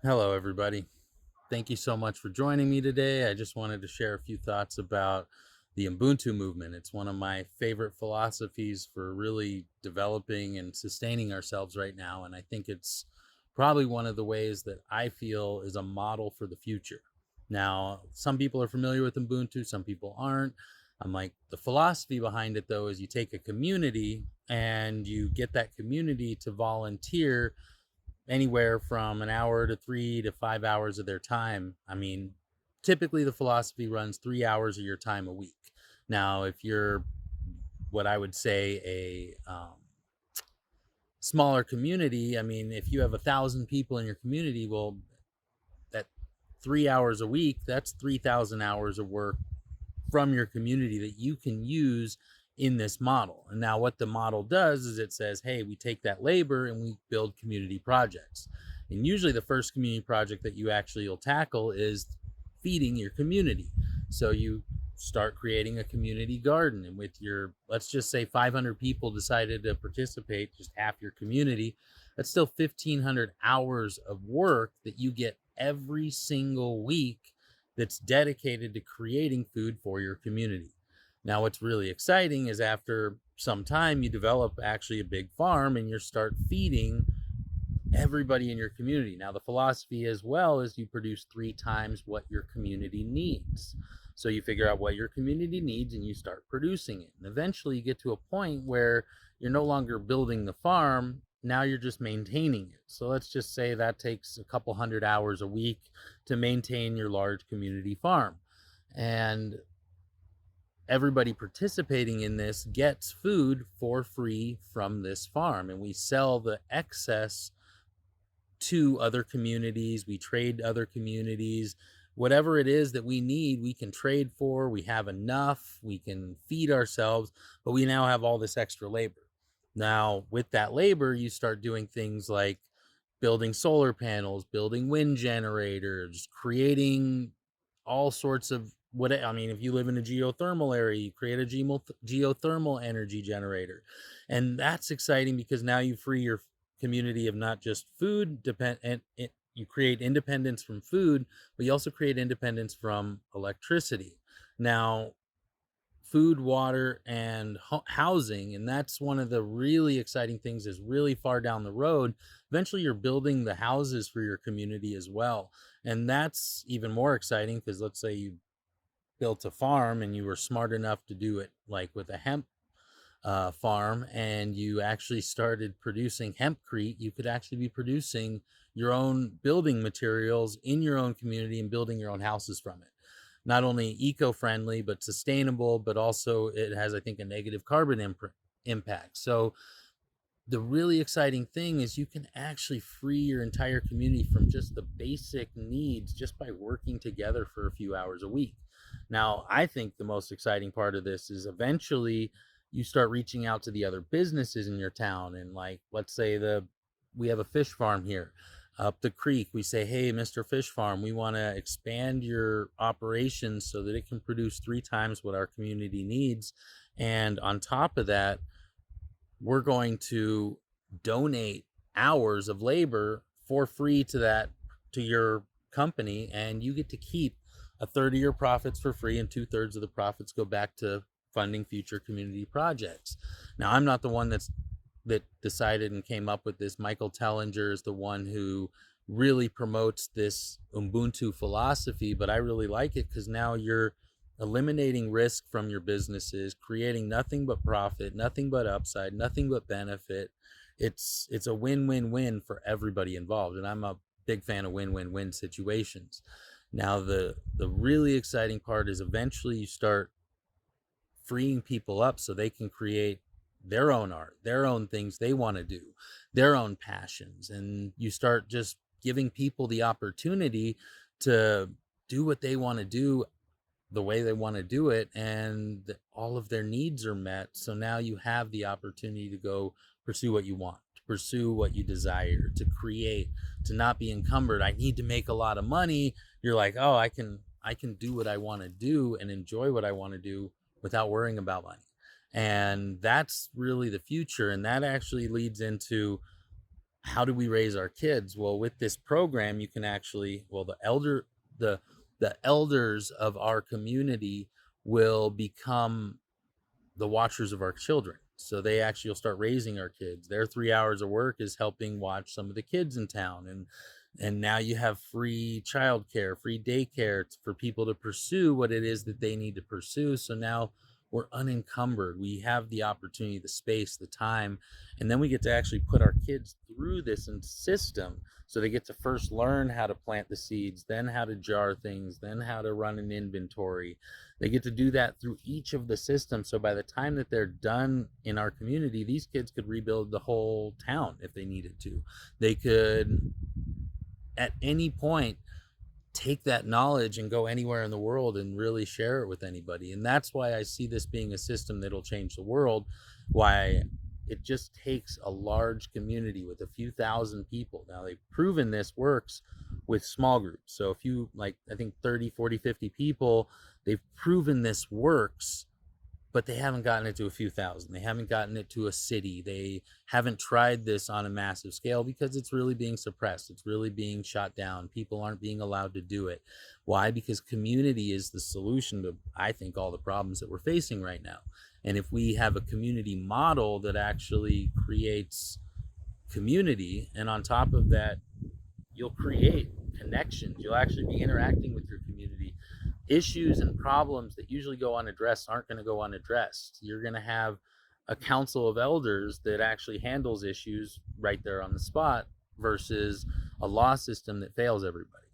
Hello, everybody. Thank you so much for joining me today. I just wanted to share a few thoughts about the Ubuntu movement. It's one of my favorite philosophies for really developing and sustaining ourselves right now. And I think it's probably one of the ways that I feel is a model for the future. Now, some people are familiar with Ubuntu, some people aren't. I'm like, the philosophy behind it, though, is you take a community and you get that community to volunteer anywhere from an hour to 3 to 5 hours of their time. I mean, typically the philosophy runs 3 hours of your time a week. Now, if you're what I would say a smaller community, I mean, if you have 1,000 people in your community, well, that 3 hours a week, that's 3,000 hours of work from your community that you can use in this model. And now what the model does is it says, hey, we take that labor and we build community projects. And usually the first community project that you actually will tackle is feeding your community. So you start creating a community garden, and with your, let's just say 500 people decided to participate, just half your community, that's still 1,500 hours of work that you get every single week that's dedicated to creating food for your community. Now, what's really exciting is after some time, you develop actually a big farm and you start feeding everybody in your community. Now, the philosophy as well is you produce 3 times what your community needs. So you figure out what your community needs and you start producing it. And eventually you get to a point where you're no longer building the farm. Now you're just maintaining it. So let's just say that takes a couple hundred hours a week to maintain your large community farm. And everybody participating in this gets food for free from this farm. And we sell the excess to other communities. We trade other communities. Whatever it is that we need, we can trade for. We have enough. We can feed ourselves, but we now have all this extra labor. Now, with that labor, you start doing things like building solar panels, building wind generators, creating all sorts of what I mean, if you live in a geothermal area, you create a geothermal energy generator. And that's exciting because now you free your community of not just food depend and you create independence from food, but you also create independence from electricity. Now, food, water, and housing, and that's one of the really exciting things is really far down the road. Eventually, you're building the houses for your community as well, and that's even more exciting because let's say you built a farm and you were smart enough to do it like with a hemp farm, and you actually started producing hempcrete. You could actually be producing your own building materials in your own community and building your own houses from it. Not only eco-friendly but sustainable, but also it has, I think, a negative carbon impact. So the really exciting thing is you can actually free your entire community from just the basic needs just by working together for a few hours a week. Now, I think the most exciting part of this is eventually you start reaching out to the other businesses in your town. And like, let's say we have a fish farm here up the creek. We say, hey, Mr. Fish Farm, we want to expand your operations so that it can produce 3 times what our community needs. And on top of that, we're going to donate hours of labor for free to your company, and you get to keep a third of your profits for free, and 2/3 of the profits go back to funding future community projects. Now, I'm not the one that decided and came up with this. Michael Tellinger is the one who really promotes this Ubuntu philosophy, but I really like it because now you're eliminating risk from your businesses, creating nothing but profit, nothing but upside, nothing but benefit. It's a win-win-win for everybody involved, and I'm a big fan of win-win-win situations. Now, the really exciting part is eventually you start freeing people up so they can create their own art, their own things they want to do, their own passions, and you start just giving people the opportunity to do what they want to do the way they want to do it, and all of their needs are met. So now you have the opportunity to go pursue what you want, to pursue what you desire, to create, to not be encumbered. I need to make a lot of money. You're like, oh, I can do what I want to do and enjoy what I want to do without worrying about money. And that's really the future. And that actually leads into how do we raise our kids? Well, with this program, you can actually, well, the the elders of our community will become the watchers of our children. So they actually will start raising our kids. Their 3 hours of work is helping watch some of the kids in town. And now you have free childcare, free daycare for people to pursue what it is that they need to pursue. So now we're unencumbered. We have the opportunity, the space, the time, and then we get to actually put our kids through this system. So they get to first learn how to plant the seeds, then how to jar things, then how to run an inventory. They get to do that through each of the systems. So by the time that they're done in our community, these kids could rebuild the whole town if they needed to. They could, at any point, take that knowledge and go anywhere in the world and really share it with anybody. And that's why I see this being a system that'll change the world. Why it just takes a large community with a few thousand people. Now they've proven this works with small groups. So if you, like, I think 30, 40, 50 people, they've proven this works, but they haven't gotten it to a few thousand. They haven't gotten it to a city. They haven't tried this on a massive scale because it's really being suppressed. It's really being shot down. People aren't being allowed to do it. Why? Because community is the solution to, I think, all the problems that we're facing right now. And if we have a community model that actually creates community, and on top of that, you'll create connections. You'll actually be interacting with your community. Issues and problems that usually go unaddressed aren't going to go unaddressed. You're going to have a council of elders that actually handles issues right there on the spot versus a law system that fails everybody.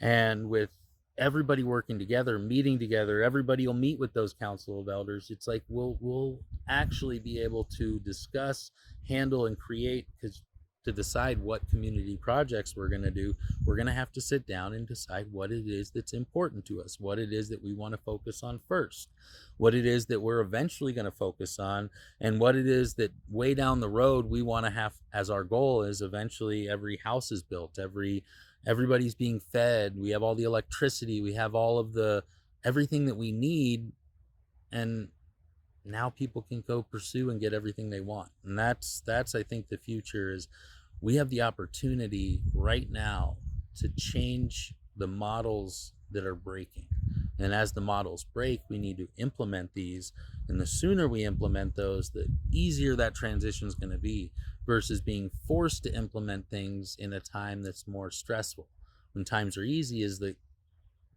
And with everybody working together, meeting together, everybody will meet with those council of elders. It's like we'll actually be able to discuss, handle, and create, because to decide what community projects we're going to do, we're going to have to sit down and decide what it is that's important to us, what it is that we want to focus on first, what it is that we're eventually going to focus on, and what it is that way down the road we want to have as our goal is eventually every house is built, everybody's being fed, we have all the electricity, we have all of the everything that we need, and now people can go pursue and get everything they want. And that's I think the future is we have the opportunity right now to change the models that are breaking. And as the models break, we need to implement these. And the sooner we implement those, the easier that transition is going to be versus being forced to implement things in a time that's more stressful. When times are easy is the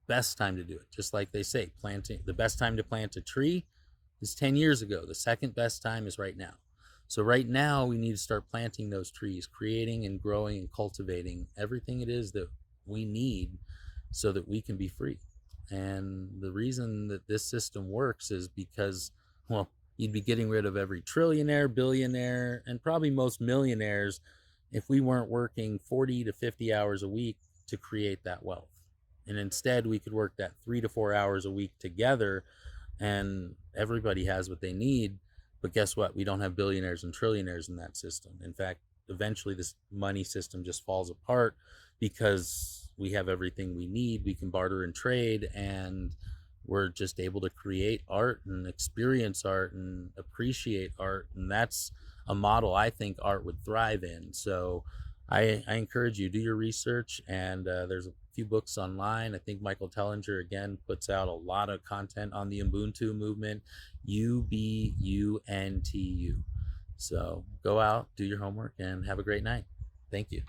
best time to do it. Just like they say, planting, the best time to plant a tree is 10 years ago. The second best time is right now. So right now we need to start planting those trees, creating and growing and cultivating everything it is that we need so that we can be free. And the reason that this system works is because, well, you'd be getting rid of every trillionaire, billionaire, and probably most millionaires if we weren't working 40 to 50 hours a week to create that wealth. And instead we could work that 3 to 4 hours a week together, and everybody has what they need. But guess what? We don't have billionaires and trillionaires in that system. In fact, eventually this money system just falls apart because we have everything we need. We can barter and trade, and we're just able to create art and experience art and appreciate art. And that's a model I think art would thrive in. So I encourage you, do your research, and there's a few books online. I think Michael Tellinger, again, puts out a lot of content on the Ubuntu movement, Ubuntu. So go out, do your homework, and have a great night. Thank you.